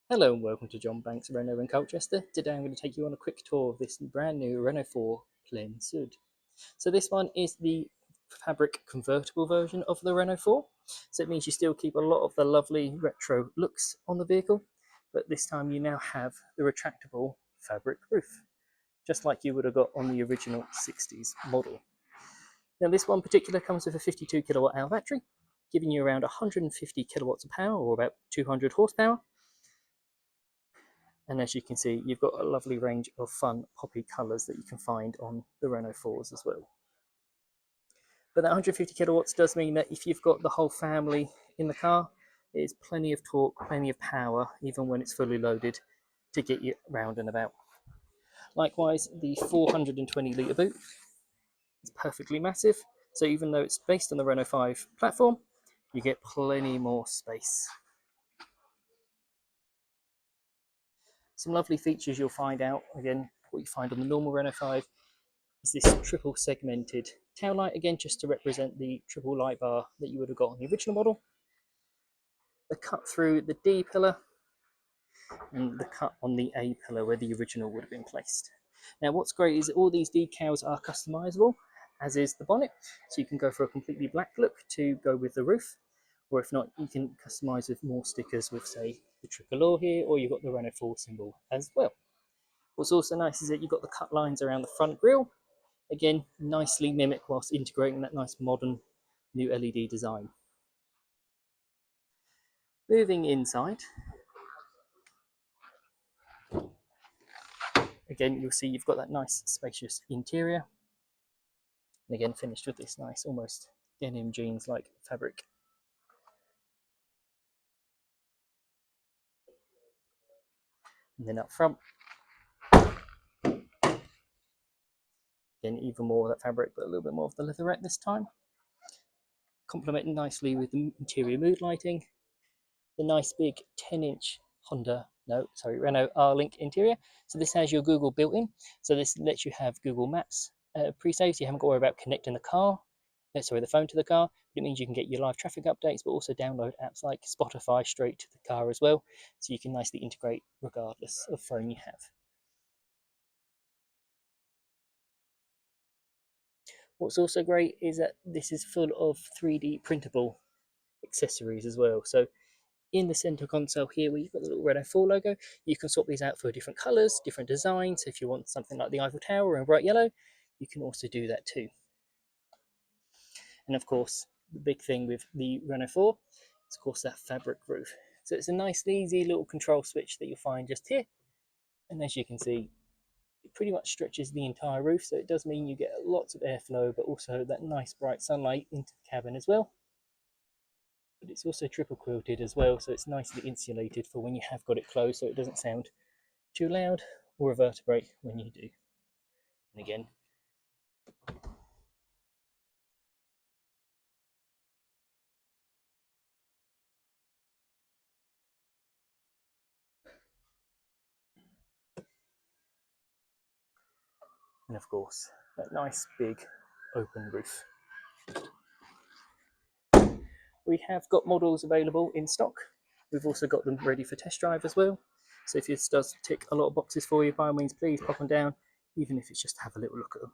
Hello and welcome to John Banks Renault in Colchester. Today I'm going to take you on a quick tour of this brand new Renault 4 Plein-Sud. So this one is the fabric convertible version of the Renault 4. So it means you still keep a lot of the lovely retro looks on the vehicle, but this time you now have the retractable fabric roof, just like you would have got on the original 60s model. Now this one particular comes with a 52 kilowatt hour battery, giving you around 150 kilowatts of power or about 200 horsepower. And as you can see, you've got a lovely range of fun poppy colours that you can find on the Renault 4s as well. But that 150 kilowatts does mean that if you've got the whole family in the car, there's plenty of torque, plenty of power, even when it's fully loaded, to get you round and about. Likewise, the 420 litre boot is perfectly massive, so even though it's based on the Renault 5 platform, you get plenty more space. Some lovely features you'll find out, again, what you find on the normal Renault 5 is this triple segmented tail light, again, just to represent the triple light bar that you would have got on the original model. The cut through the D pillar and the cut on the A pillar where the original would have been placed. Now what's great is that all these decals are customizable, as is the bonnet, so you can go for a completely black look to go with the roof, or if not, you can customize with more stickers with, say, the tricolor here, or you've got the Renault 4 symbol as well. What's also nice is that you've got the cut lines around the front grille, again, nicely mimic whilst integrating that nice modern new LED design. Moving inside, again, you'll see you've got that nice spacious interior, and again, finished with this nice, almost denim jeans-like fabric. And then up front, again, even more of that fabric, but a little bit more of the leatherette this time. Complementing nicely with the interior mood lighting, the nice big 10-inch Renault R-Link interior. So this has your Google built in. So this lets you have Google Maps pre-saved, so you haven't got to worry about connecting the phone to the car. But it means you can get your live traffic updates, but also download apps like Spotify straight to the car as well. So you can nicely integrate regardless of phone you have. What's also great is that this is full of 3D printable accessories as well. So in the center console here, where you've got the little Renault 4 logo, you can swap these out for different colors, different designs. So if you want something like the Eiffel Tower in bright yellow, you can also do that too. And of course, the big thing with the Renault 4 is, of course, that fabric roof. So it's a nice, easy little control switch that you'll find just here. And as you can see, it pretty much stretches the entire roof. So it does mean you get lots of airflow, but also that nice bright sunlight into the cabin as well. But it's also triple quilted as well, so it's nicely insulated for when you have got it closed, so it doesn't sound too loud or reverberate when you do. And again, and of course, that nice big open roof. We have got models available in stock. We've also got them ready for test drive as well. So if this does tick a lot of boxes for you, by all means, please pop them down, even if it's just to have a little look at them.